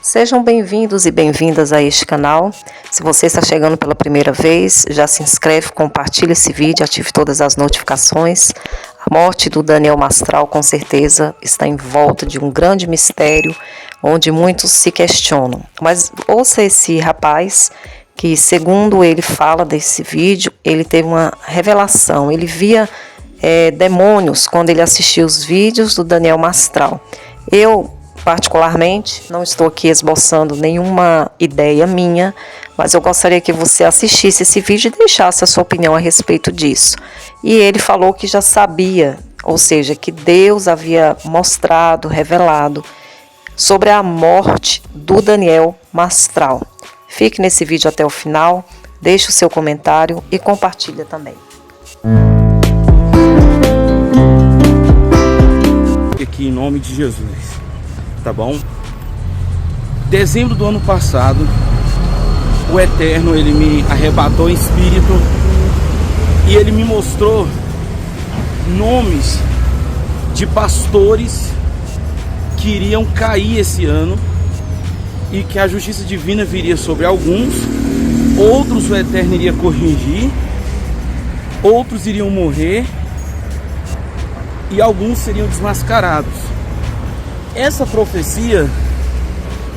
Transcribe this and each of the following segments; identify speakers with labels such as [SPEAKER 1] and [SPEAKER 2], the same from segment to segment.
[SPEAKER 1] Sejam bem-vindos e bem-vindas a este canal. Se você está chegando pela primeira vez, já se inscreve, compartilha esse vídeo, ative todas as notificações. A morte do Daniel Mastral, com certeza, está em volta de um grande mistério, onde muitos se questionam. Mas ouça esse rapaz, que segundo ele fala desse vídeo, ele teve uma revelação, ele via demônios quando ele assistia os vídeos do Daniel Mastral. Eu, particularmente, não estou aqui esboçando nenhuma ideia minha, mas eu gostaria que você assistisse esse vídeo e deixasse a sua opinião a respeito disso. E ele falou que já sabia, ou seja, que Deus havia mostrado, revelado sobre a morte do Daniel Mastral. Fique nesse vídeo até o final, deixe o seu comentário e compartilha também.
[SPEAKER 2] Aqui em nome de Jesus, tá bom? Dezembro do ano passado, o Eterno, ele me arrebatou em espírito e ele me mostrou nomes de pastores que iriam cair esse ano e que a justiça divina viria sobre alguns, outros o Eterno iria corrigir, outros iriam morrer e alguns seriam desmascarados. Essa profecia,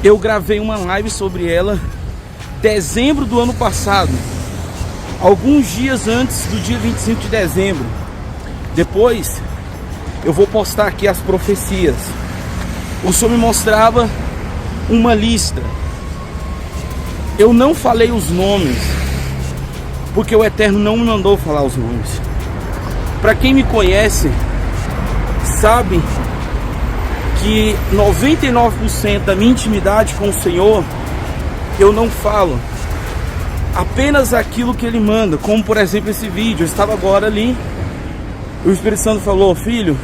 [SPEAKER 2] eu gravei uma live sobre ela dezembro do ano passado, alguns dias antes do dia 25 de dezembro. Depois eu vou postar aqui as profecias. O Senhor me mostrava uma lista. Eu não falei os nomes, porque o Eterno não me mandou falar os nomes. Para quem me conhece, sabe que 99% da minha intimidade com o Senhor, eu não falo apenas aquilo que Ele manda, como por exemplo esse vídeo. Eu estava agora ali, o Espírito Santo falou: filho,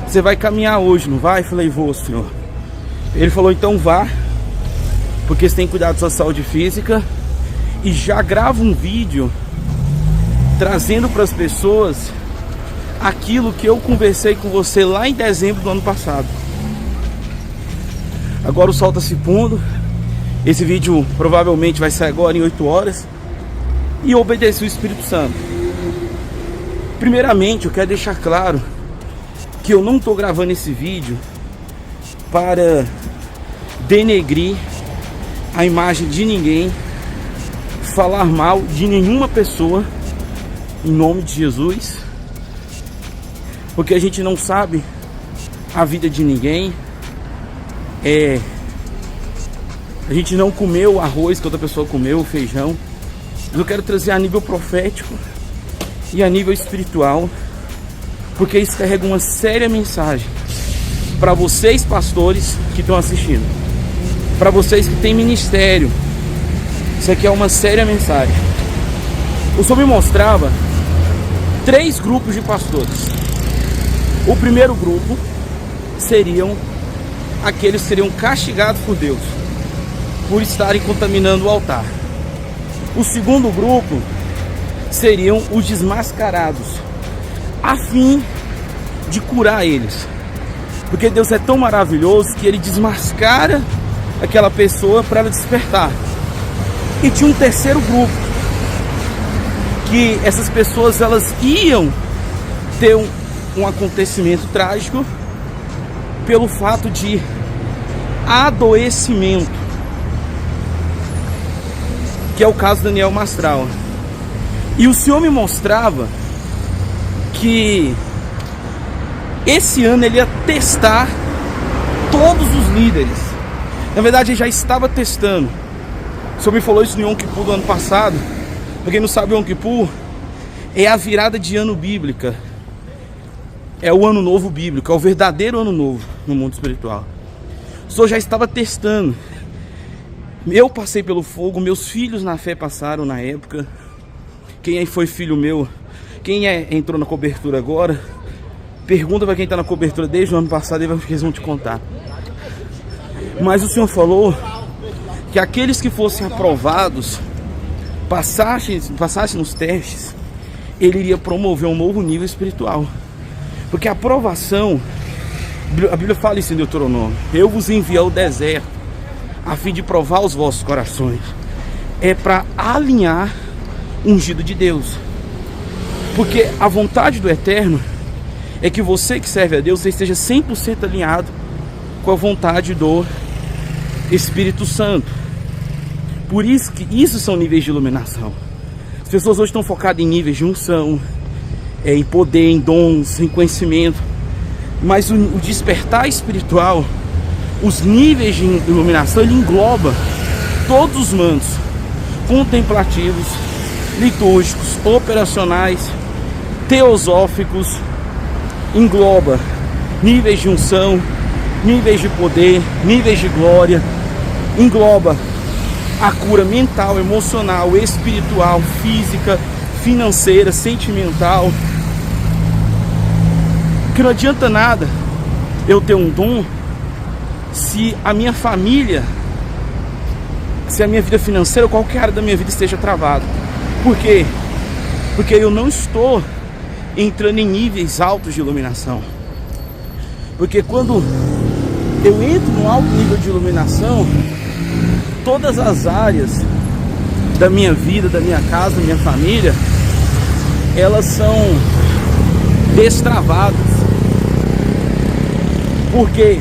[SPEAKER 2] você vai caminhar hoje, não vai? Eu falei: vou, Senhor. Ele falou: então vá, porque você tem que cuidar da sua saúde física, e já grava um vídeo trazendo para as pessoas aquilo que eu conversei com você lá em dezembro do ano passado. Agora o sol está se pondo. Esse vídeo provavelmente vai sair agora em 8 horas. E obedecer o Espírito Santo. Primeiramente, eu quero deixar claro que eu não estou gravando esse vídeo para denegrir a imagem de ninguém, falar mal de nenhuma pessoa, em nome de Jesus, porque a gente não sabe a vida de ninguém. A gente não comeu o arroz que outra pessoa comeu, o feijão. Mas eu quero trazer a nível profético e a nível espiritual, porque isso carrega uma séria mensagem para vocês, pastores, que estão assistindo, para vocês que têm ministério. Isso aqui é uma séria mensagem. O Senhor me mostrava 3 grupos de pastores. O primeiro grupo seriam aqueles que seriam castigados por Deus por estarem contaminando o altar. O segundo grupo seriam os desmascarados, a fim de curar eles, porque Deus é tão maravilhoso que Ele desmascara aquela pessoa para ela despertar. E tinha um terceiro grupo, que essas pessoas elas iam ter um acontecimento trágico pelo fato de adoecimento, que é o caso do Daniel Mastral. E o Senhor me mostrava que esse ano Ele ia testar todos os líderes. Na verdade, Ele já estava testando. O Senhor me falou isso no Yom Kippur do ano passado. Pra quem não sabe, o Yom Kippur é a virada de ano bíblica. É o ano novo bíblico, é o verdadeiro ano novo no mundo espiritual. O Senhor já estava testando. Eu passei pelo fogo, meus filhos na fé passaram na época. Quem aí foi filho meu, quem entrou na cobertura agora, pergunta para quem está na cobertura desde o ano passado, eles vão te contar. Mas o Senhor falou que aqueles que fossem aprovados, passassem nos testes, Ele iria promover um novo nível espiritual. Porque a aprovação, a Bíblia fala isso em Deuteronômio: eu vos enviei ao deserto a fim de provar os vossos corações. É para alinhar o ungido de Deus. Porque a vontade do Eterno é que você que serve a Deus, você esteja 100% alinhado com a vontade do Espírito Santo. Por isso que isso são níveis de iluminação. As pessoas hoje estão focadas em níveis de unção, em poder, em dons, em conhecimento. Mas o despertar espiritual, os níveis de iluminação, ele engloba todos os mandos contemplativos, litúrgicos, operacionais, teosóficos. Engloba níveis de unção, níveis de poder, níveis de glória. Engloba a cura mental, emocional, espiritual, física, financeira, sentimental. Que não adianta nada eu ter um dom se a minha família, se a minha vida financeira ou qualquer área da minha vida esteja travada. Por quê? Porque eu não estou entrando em níveis altos de iluminação. Porque quando eu entro num alto nível de iluminação, todas as áreas da minha vida, da minha casa, da minha família, elas são destravadas. Porque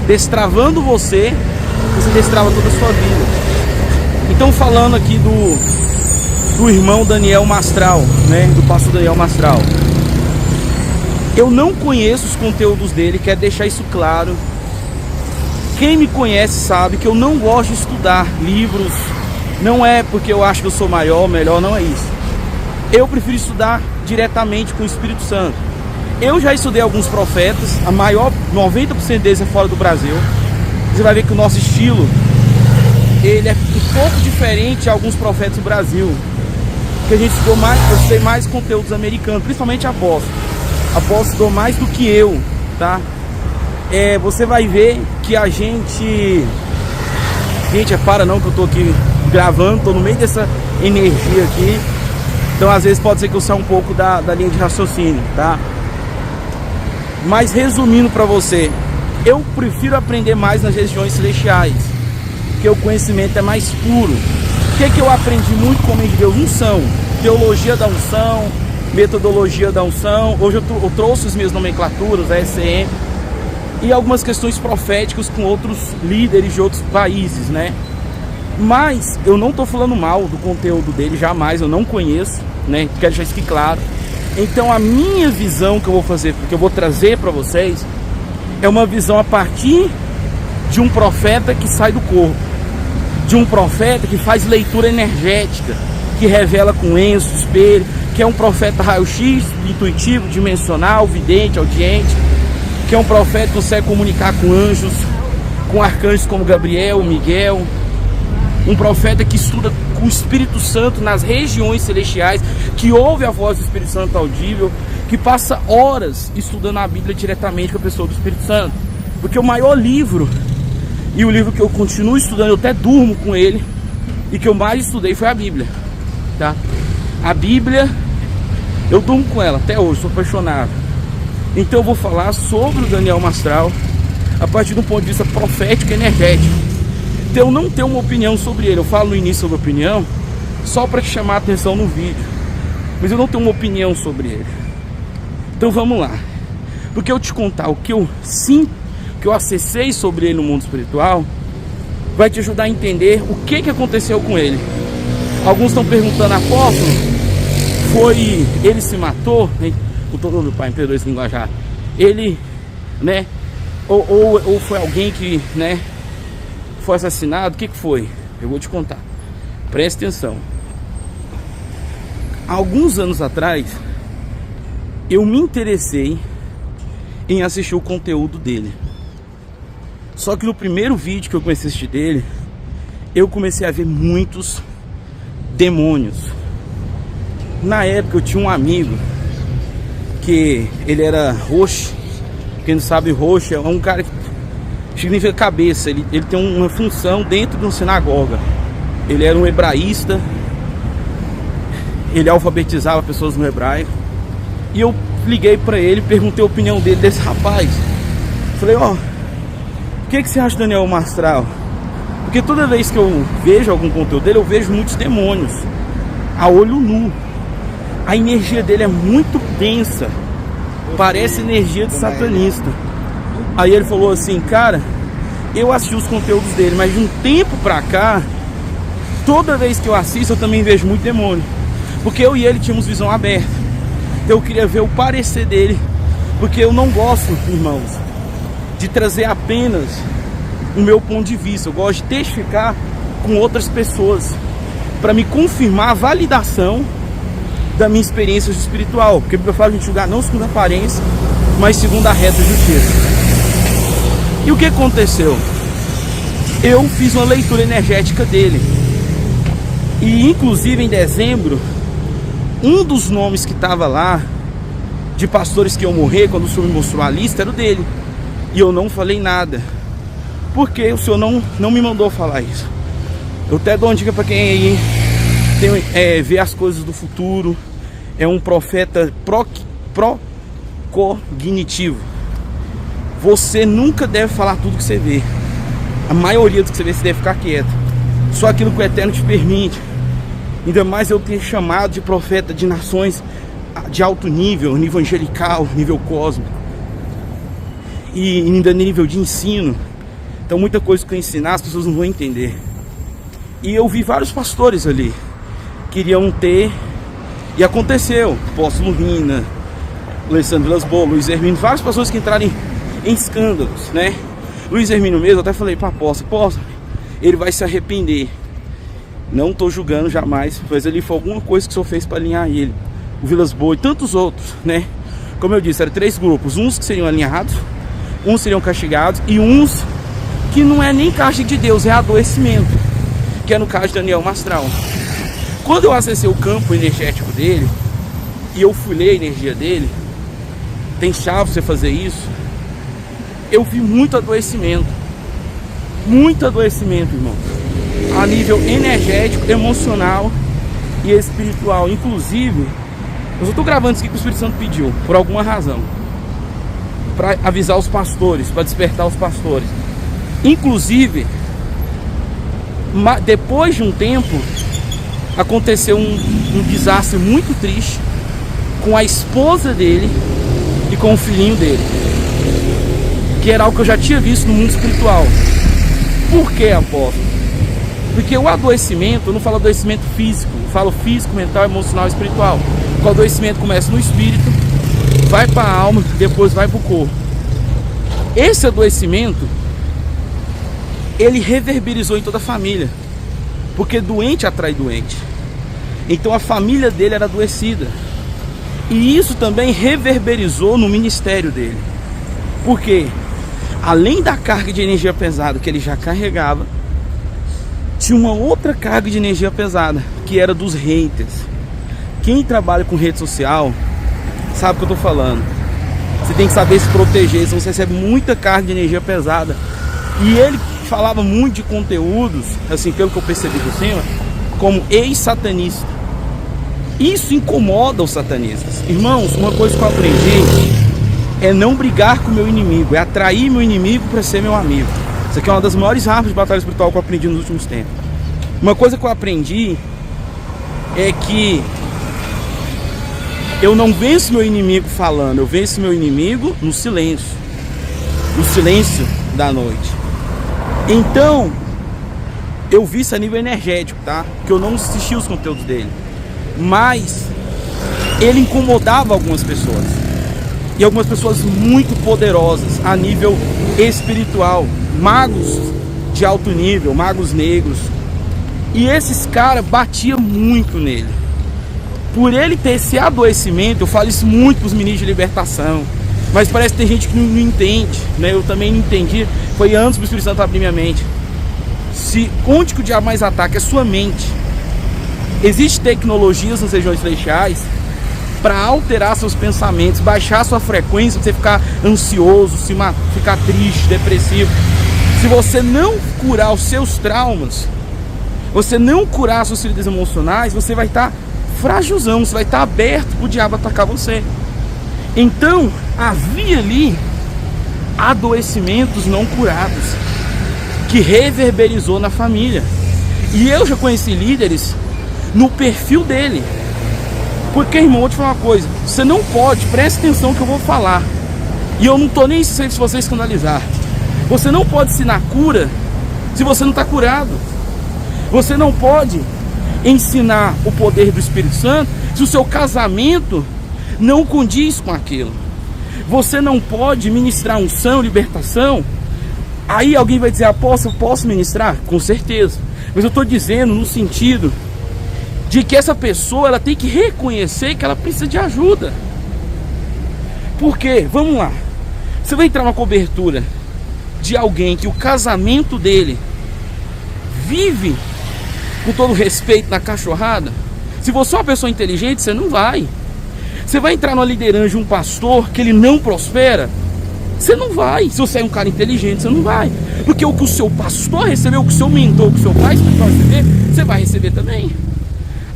[SPEAKER 2] destravando você destrava toda a sua vida. Então, falando aqui do irmão Daniel Mastral, né, do pastor Daniel Mastral, eu não conheço os conteúdos dele, quero deixar isso claro. Quem me conhece sabe que eu não gosto de estudar livros. Não é porque eu acho que eu sou maior, melhor, não é isso. Eu prefiro estudar diretamente com o Espírito Santo. Eu já estudei alguns profetas, a maior 90% deles é fora do Brasil. Você vai ver que o nosso estilo, ele é um pouco diferente de alguns profetas do Brasil. Porque a gente estudou mais, eu estudei mais conteúdos americanos, principalmente apóstolo. Apóstolo estudou mais do que eu, tá? Você vai ver que a gente... Gente, para não que eu tô aqui gravando, tô no meio dessa energia aqui. Então às vezes pode ser que eu saia um pouco da linha de raciocínio, tá? Mas resumindo para você, eu prefiro aprender mais nas regiões celestiais, porque o conhecimento é mais puro. O que eu aprendi muito com o homem de Deus? Unção, teologia da unção, metodologia da unção. Hoje eu trouxe as minhas nomenclaturas, a ECM, e algumas questões proféticas com outros líderes de outros países, né? Mas eu não estou falando mal do conteúdo dele, jamais, eu não conheço, né? Quero deixar isso aqui claro. Então a minha visão que eu vou fazer, porque eu vou trazer para vocês, é uma visão a partir de um profeta que sai do corpo, de um profeta que faz leitura energética, que revela com lenço, espelho, que é um profeta raio-x, intuitivo, dimensional, vidente, audiente, que é um profeta que consegue comunicar com anjos, com arcanjos como Gabriel, Miguel, um profeta que estuda com o Espírito Santo nas regiões celestiais, que ouve a voz do Espírito Santo audível, que passa horas estudando a Bíblia diretamente com a pessoa do Espírito Santo. Porque o maior livro, e o livro que eu continuo estudando, eu até durmo com ele, e que eu mais estudei foi a Bíblia, tá? A Bíblia, eu durmo com ela até hoje, sou apaixonado. Então eu vou falar sobre o Daniel Mastral a partir de um ponto de vista profético e energético. Então eu não tenho uma opinião sobre ele. Eu falo no início sobre opinião só para te chamar a atenção no vídeo, mas eu não tenho uma opinião sobre ele. Então vamos lá. Porque eu te contar o que eu sinto, o que eu acessei sobre ele no mundo espiritual, vai te ajudar a entender o que aconteceu com ele. Alguns estão perguntando, apóstolo, foi ele se matou? Com todo meu pai, me perdoe esse linguajar. Ele, né? Ou foi alguém que, né, foi assassinado? O que foi? Eu vou te contar. Preste atenção. Há alguns anos atrás, eu me interessei em assistir o conteúdo dele. Só que no primeiro vídeo que eu comecei a assistir dele, eu comecei a ver muitos demônios. Na época eu tinha um amigo que ele era roxo. Quem não sabe, roxo é um cara que significa cabeça. Ele tem uma função dentro de uma sinagoga. Ele era um hebraísta. Ele alfabetizava pessoas no hebraico. E eu liguei para ele, perguntei a opinião dele desse rapaz. Falei, ó, o que você acha do Daniel Mastral? Porque toda vez que eu vejo algum conteúdo dele, eu vejo muitos demônios a olho nu. A energia dele é muito densa, parece energia de satanista. Aí ele falou assim, cara, eu assisti os conteúdos dele, mas de um tempo pra cá, toda vez que eu assisto, eu também vejo muito demônio. Porque eu e ele tínhamos visão aberta. Então eu queria ver o parecer dele. Porque eu não gosto, irmãos, de trazer apenas o meu ponto de vista. Eu gosto de testificar com outras pessoas, para me confirmar a validação da minha experiência espiritual. Porque eu falo, a gente julgar não segundo a aparência, mas segundo a reta justiça. E o que aconteceu? Eu fiz uma leitura energética dele. E inclusive em dezembro, um dos nomes que estava lá, de pastores que iam morrer, quando o Senhor me mostrou a lista, era o dele. E eu não falei nada, porque o Senhor não me mandou falar isso. Eu até dou uma dica para quem aí vê as coisas do futuro. É um profeta cognitivo. Você nunca deve falar tudo que você vê. A maioria do que você vê, você deve ficar quieto. Só aquilo que o Eterno te permite. Ainda mais eu ter chamado de profeta de nações de alto nível, nível angelical, nível cósmico, e ainda nível de ensino. Então muita coisa que eu ensinar as pessoas não vão entender. E eu vi vários pastores ali queriam ter, e aconteceu. Apóstolo Rina, Alessandro Vilas Boas, Luiz Hermínio, várias pessoas que entraram em escândalos, né? Luiz Hermínio mesmo, eu até falei para apóstolo, ele vai se arrepender. Não estou julgando jamais, mas ali foi alguma coisa que o senhor fez para alinhar ele. O Vilas Boas e tantos outros, né? Como eu disse, eram 3 grupos. Uns que seriam alinhados, uns seriam castigados, e uns que não é nem castigo de Deus, é adoecimento, que é no caso de Daniel Mastral. Quando eu acessei o campo energético dele, e eu fui ler a energia dele, tem chave você fazer isso, eu vi muito adoecimento, irmão, a nível energético, emocional e espiritual. Inclusive, eu só estou gravando isso aqui que o Espírito Santo pediu, por alguma razão, para avisar os pastores, para despertar os pastores. Inclusive, depois de um tempo, aconteceu um desastre muito triste com a esposa dele e com o filhinho dele, que era algo que eu já tinha visto no mundo espiritual. Por que, apóstolo? Porque o adoecimento, eu não falo adoecimento físico, eu falo físico, mental, emocional e espiritual. O adoecimento começa no espírito, vai para a alma, depois vai para o corpo. Esse adoecimento, ele reverberizou em toda a família, porque doente atrai doente. Então a família dele era adoecida, e isso também reverberizou no ministério dele. Porque além da carga de energia pesada que ele já carregava, tinha uma outra carga de energia pesada, que era dos haters. Quem trabalha com rede social sabe o que eu tô falando. Você tem que saber se proteger, senão você recebe muita carga de energia pesada. E ele falava muito de conteúdos, assim, pelo que eu percebi por cima, como ex-satanista. Isso incomoda os satanistas. Irmãos, uma coisa que eu aprendi é não brigar com o meu inimigo, é atrair meu inimigo para ser meu amigo. Isso aqui é uma das maiores armas de batalha espiritual que eu aprendi nos últimos tempos. Uma coisa que eu aprendi é que eu não venço meu inimigo falando, eu venço meu inimigo no silêncio da noite. Então, eu vi isso a nível energético, tá? Que eu não assisti os conteúdos dele, mas ele incomodava algumas pessoas, e algumas pessoas muito poderosas a nível espiritual, magos de alto nível, magos negros. E esses caras batiam muito nele. Por ele ter esse adoecimento, eu falo isso muito para os ministros de libertação, mas parece que tem gente que não entende, né? Eu também não entendi. Foi antes do Espírito Santo abrir minha mente. Onde que o diabo mais ataca? É sua mente. Existem tecnologias nas regiões celestiais para alterar seus pensamentos, baixar sua frequência, você ficar ansioso, ficar triste, depressivo. Se você não curar os seus traumas, você não curar as suas feridas emocionais, você vai estar frágilzão, você vai estar aberto para o diabo atacar você. Então, havia ali adoecimentos não curados. que reverberizou na família. E eu já conheci líderes no perfil dele. Porque, irmão, vou te falar uma coisa, você não pode, preste atenção que eu vou falar, e eu não tô nem se você escandalizar. Você não pode ensinar cura se você não está curado. Você não pode ensinar o poder do Espírito Santo se o seu casamento não condiz com aquilo. Você não pode ministrar unção, libertação. Aí alguém vai dizer, apóstolo, eu posso ministrar? Com certeza. Mas eu estou dizendo no sentido de que essa pessoa, ela tem que reconhecer que ela precisa de ajuda. Por quê? Vamos lá. Você vai entrar numa cobertura de alguém que o casamento dele vive, com todo respeito, na cachorrada. Se você é uma pessoa inteligente, você não vai. Você vai entrar numa liderança de um pastor que ele não prospera, você não vai. Se você é um cara inteligente, você não vai. Porque o que o seu pastor recebeu, o que o seu mentor, o que o seu pai espiritual receber, você vai receber também.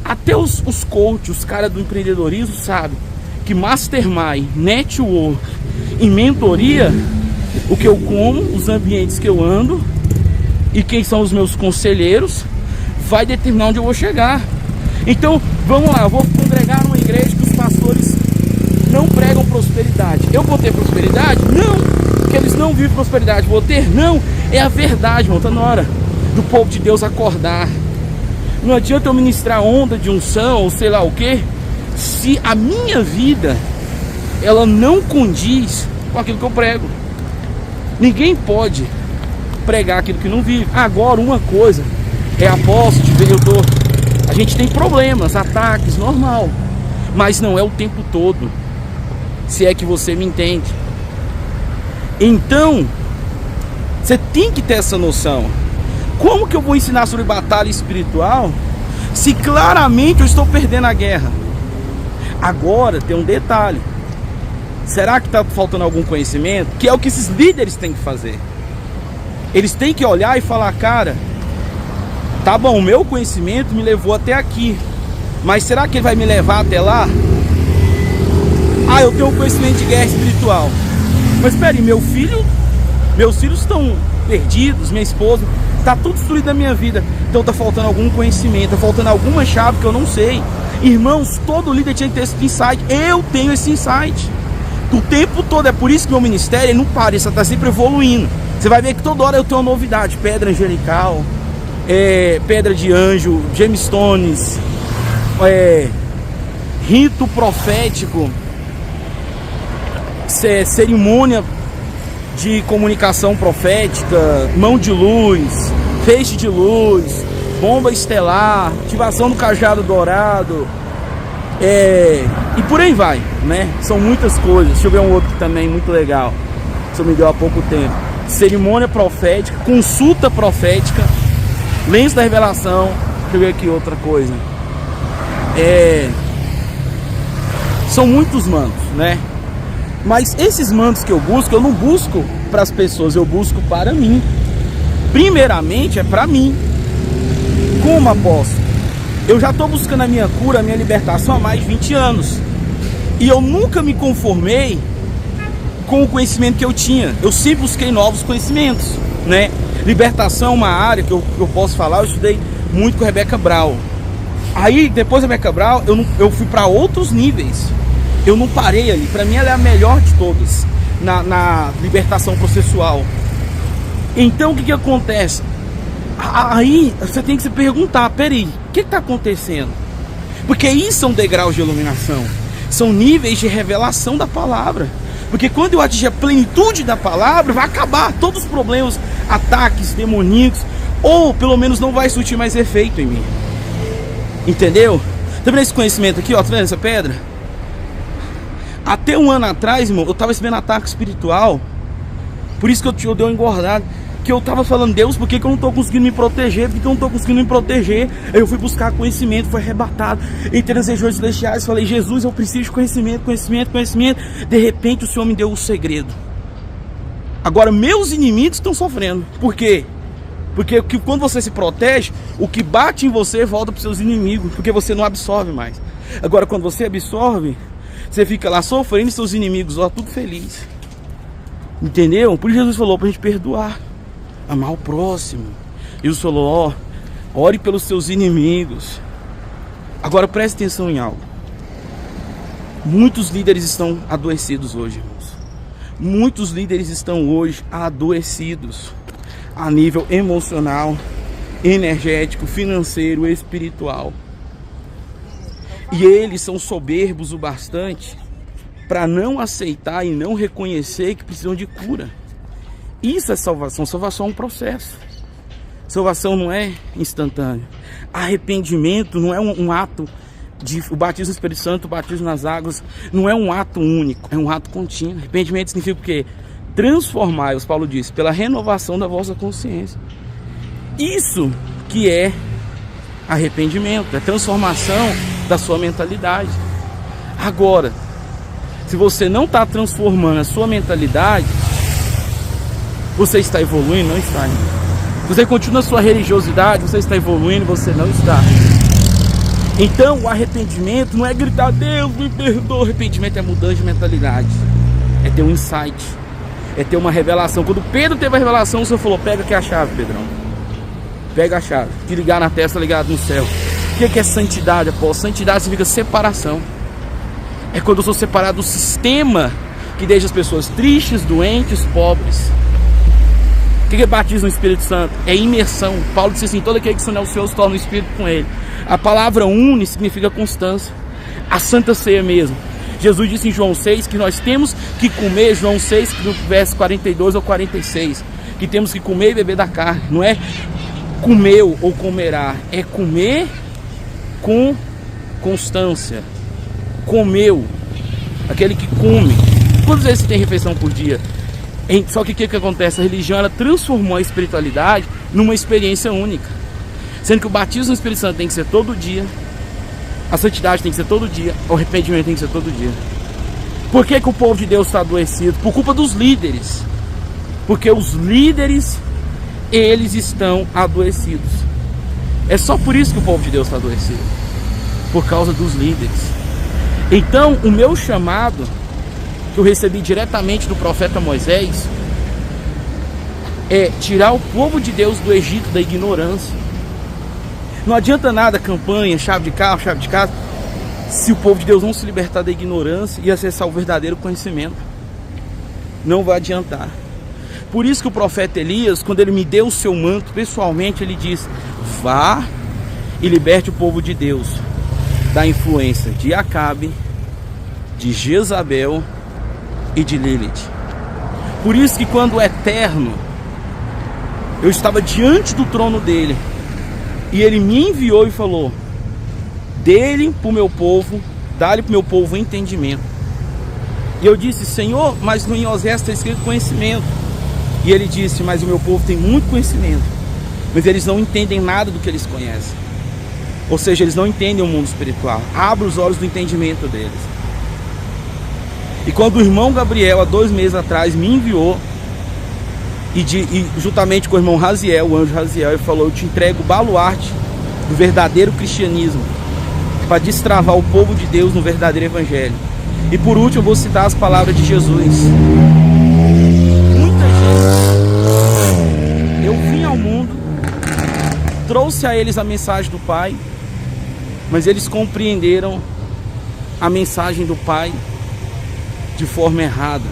[SPEAKER 2] Até os coaches, os caras do empreendedorismo sabem que mastermind, network e mentoria, o que eu como, os ambientes que eu ando e quem são os meus conselheiros, vai determinar onde eu vou chegar. Então, vamos lá, eu vou congregar numa igreja que os pastores não pregam prosperidade. Eu vou ter prosperidade? Não, que eles não vivem prosperidade. Vou ter? Não, é a verdade, irmão. Está na hora do povo de Deus acordar. Não adianta eu ministrar onda de unção ou sei lá o que, se a minha vida ela não condiz com aquilo que eu prego. Ninguém pode pregar aquilo que não vive. Agora, uma coisa é apóstolo, a gente tem problemas, ataques, normal, mas não é o tempo todo, se é que você me entende. Então, você tem que ter essa noção. Como que eu vou ensinar sobre batalha espiritual se claramente eu estou perdendo a guerra? Agora tem um detalhe. Será que está faltando algum conhecimento? Que é o que esses líderes têm que fazer. Eles têm que olhar e falar, cara, tá bom, o meu conhecimento me levou até aqui, mas será que ele vai me levar até lá? Ah, eu tenho um conhecimento de guerra espiritual, mas espera aí, meus filhos estão perdidos, minha esposa, tá tudo destruído na minha vida. Então tá faltando algum conhecimento, tá faltando alguma chave que eu não sei. Irmãos, todo líder tinha que ter esse insight. Eu tenho esse insight o tempo todo. É por isso que meu ministério ele não para, ele está sempre evoluindo. Você vai ver que toda hora eu tenho uma novidade. Pedra angelical, pedra de anjo, gemstones, rito profético, cerimônia de comunicação profética, mão de luz, feixe de luz, bomba estelar, ativação do cajado dourado, e por aí vai, né? São muitas coisas. Deixa eu ver um outro também muito legal, isso me deu há pouco tempo. Cerimônia profética, consulta profética, lenço da revelação. Deixa eu ver aqui outra coisa. São muitos mantos, né? Mas esses mantos que eu não busco para as pessoas, eu busco para mim. Primeiramente é para mim. Como apóstolo, eu já estou buscando a minha cura, a minha libertação há mais de 20 anos. E eu nunca me conformei com o conhecimento que eu tinha. Eu sempre busquei novos conhecimentos, né? Libertação é uma área que eu posso falar, eu estudei muito com a Rebeca Brown. Aí, depois da Rebeca Brown, eu fui para outros níveis. Eu não parei ali. Para mim ela é a melhor de todas na libertação processual. Então o que acontece? Aí você tem que se perguntar, peraí, o que está acontecendo? Porque isso são degraus de iluminação, são níveis de revelação da palavra. Porque quando eu atingir a plenitude da palavra, vai acabar todos os problemas, ataques demoníacos, ou pelo menos não vai surtir mais efeito em mim. Entendeu? Tá vendo esse conhecimento aqui, ó? Tá vendo essa pedra? Até um ano atrás, irmão, eu tava recebendo ataque espiritual. Por isso que eu dei uma engordada. Que eu tava falando, Deus, por que eu não tô conseguindo me proteger? Por que eu não tô conseguindo me proteger? Aí eu fui buscar conhecimento, foi arrebatado. Entrei nas regiões celestiais, falei, Jesus, eu preciso de conhecimento. De repente o Senhor me deu o segredo. Agora meus inimigos estão sofrendo. Por quê? Porque quando você se protege, o que bate em você volta para os seus inimigos, porque você não absorve mais. Agora quando você absorve, você fica lá sofrendo e seus inimigos, ó, tudo feliz. Entendeu? Por isso Jesus falou para a gente perdoar. amar o próximo. Jesus falou, ore pelos seus inimigos. Agora preste atenção em algo. Muitos líderes estão adoecidos hoje, irmãos. Muitos líderes estão hoje adoecidos a nível emocional, energético, financeiro, espiritual. E eles são soberbos o bastante para não aceitar e não reconhecer que precisam de cura. Isso é salvação. Salvação é um processo. Salvação não é instantâneo. Arrependimento não é um ato de... O batismo do Espírito Santo, o batismo nas águas, não é um ato único, é um ato contínuo. Arrependimento significa o quê? Transformar, os Paulo disse, pela renovação da vossa consciência. Isso que é arrependimento, é transformação da sua mentalidade. Agora, se você não está transformando a sua mentalidade, você está evoluindo? Não está. Você continua a sua religiosidade, você está evoluindo? Você não está. Então o arrependimento não é gritar, Deus me perdoa. Arrependimento é mudança de mentalidade, é ter um insight, é ter uma revelação. Quando Pedro teve a revelação, o Senhor falou, pega aqui a chave, Pedrão. Pega a chave, que ligar na testa, ligado no céu. O que é santidade, apóstolo? Santidade significa separação. É quando eu sou separado do sistema que deixa as pessoas tristes, doentes, pobres. O que é batismo no Espírito Santo? É imersão. Paulo disse assim, todo aquele que se une ao Senhor se torna o Espírito com ele. A palavra une significa constância. A Santa Ceia mesmo. Jesus disse em João 6 que nós temos que comer, João 6, no verso 42 ou 46, que temos que comer e beber da carne. Não é comeu ou comerá, é comer com constância. Comeu, aquele que come. Quantas vezes você tem refeição por dia? Só que o que acontece? A religião, ela transformou a espiritualidade numa experiência única, sendo que o batismo no Espírito Santo tem que ser todo dia, a santidade tem que ser todo dia, o arrependimento tem que ser todo dia. Por que o povo de Deus está adoecido? Por culpa dos líderes. Porque os líderes, eles estão adoecidos. É só por isso que o povo de Deus está adoecido, por causa dos líderes. Então o meu chamado, que eu recebi diretamente do profeta Moisés, é tirar o povo de Deus do Egito da ignorância. Não adianta nada campanha, chave de carro, chave de casa, se o povo de Deus não se libertar da ignorância e acessar o verdadeiro conhecimento. Não vai adiantar. Por isso que o profeta Elias, quando ele me deu o seu manto pessoalmente, ele disse, vá e liberte o povo de Deus da influência de Acabe, de Jezabel e de Lilith. Por isso que quando o Eterno, eu estava diante do trono dele, e ele me enviou e falou, dê-lhe para o meu povo, dá-lhe para o meu povo entendimento. E eu disse, Senhor, mas no Osés está escrito conhecimento. E ele disse, mas o meu povo tem muito conhecimento, mas eles não entendem nada do que eles conhecem. Ou seja, eles não entendem o mundo espiritual. Abra os olhos do entendimento deles. E quando o irmão Gabriel, há 2 meses atrás, me enviou, e juntamente com o irmão Raziel, o anjo Raziel, ele falou, eu te entrego o baluarte do verdadeiro cristianismo, para destravar o povo de Deus no verdadeiro evangelho. E por último eu vou citar as palavras de Jesus. Muita gente, eu vim ao mundo, trouxe a eles a mensagem do Pai, mas eles compreenderam a mensagem do Pai de forma errada.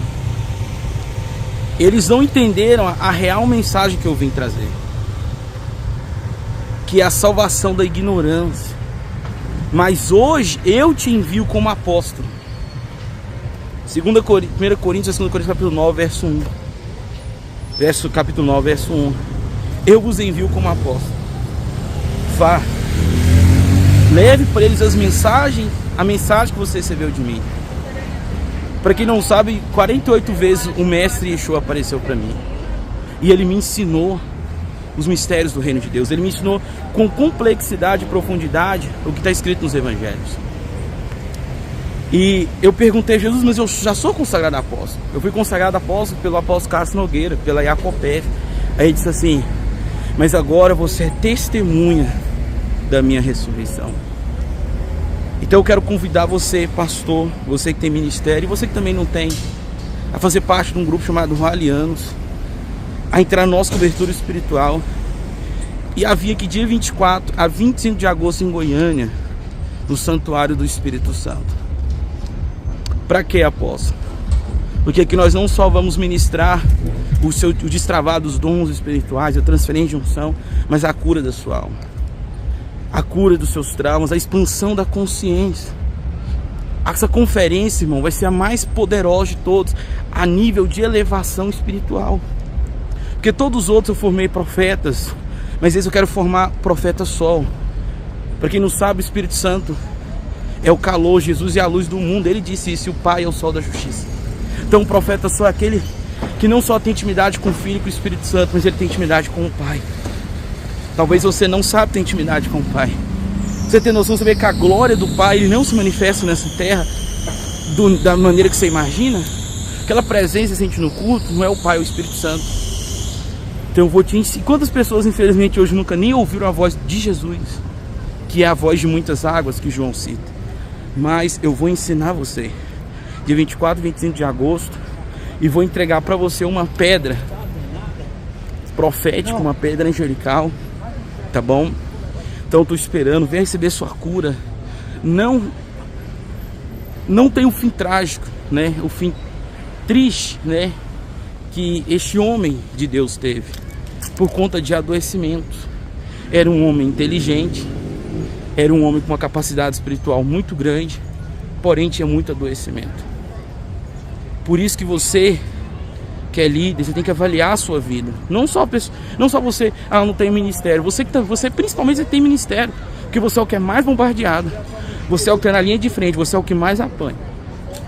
[SPEAKER 2] Eles não entenderam a real mensagem que eu vim trazer, que é a salvação da ignorância. Mas hoje eu te envio como apóstolo. 1 Coríntios, 2 Coríntios capítulo 9, verso 1. Capítulo 9, verso 1. Eu vos envio como apóstolo. Vá, leve para eles a mensagem que você recebeu de mim. Para quem não sabe, 48 vezes o mestre Yeshua apareceu para mim. E ele me ensinou os mistérios do reino de Deus. Ele me ensinou com complexidade e profundidade o que está escrito nos evangelhos. E eu perguntei a Jesus, mas eu já sou consagrado apóstolo. Eu fui consagrado apóstolo pelo apóstolo Cássio Nogueira, pela Jacopé. Aí ele disse assim, mas agora você é testemunha da minha ressurreição. Então eu quero convidar você, pastor, você que tem ministério, e você que também não tem, a fazer parte de um grupo chamado Ralianos. a entrar na nossa cobertura espiritual. E havia que dia 24 a 25 de agosto em Goiânia, no Santuário do Espírito Santo. Para que, apóstolo? Porque aqui nós não só vamos ministrar o destravar dos dons espirituais, a transferência de unção, mas a cura da sua alma, a cura dos seus traumas, a expansão da consciência. Essa conferência, irmão, vai ser a mais poderosa de todos, a nível de elevação espiritual. Porque todos os outros eu formei profetas, mas esse eu quero formar profeta sol. Para quem não sabe, o Espírito Santo é o calor, Jesus é a luz do mundo. Ele disse isso, e o Pai é o sol da justiça. Então o profeta sol é aquele que não só tem intimidade com o Filho e com o Espírito Santo, mas ele tem intimidade com o Pai. Talvez você não saiba ter intimidade com o Pai. Você tem noção, você vê que a glória do Pai ele não se manifesta nessa terra da maneira que você imagina. Aquela presença que você sente no culto não é o Pai, é o Espírito Santo. Então eu vou te ensinar. Quantas pessoas infelizmente hoje nunca nem ouviram a voz de Jesus, que é a voz de muitas águas que João cita. Mas eu vou ensinar você dia 24 e 25 de agosto, e vou entregar para você uma pedra profética, uma pedra angelical, tá bom? Então eu tô esperando, vem receber sua cura. Não tem um fim trágico, né? O fim triste, né? Que este homem de Deus teve por conta de adoecimento. Era um homem inteligente, era um homem com uma capacidade espiritual muito grande, porém tinha muito adoecimento. Por isso que você que é líder, você tem que avaliar a sua vida. Não só você, não tem ministério. Você principalmente tem ministério, porque você é o que é mais bombardeado. Você é o que está na linha de frente, você é o que mais apanha.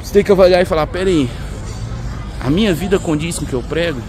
[SPEAKER 2] Você tem que avaliar e falar, peraí, a minha vida condiz com o que eu prego?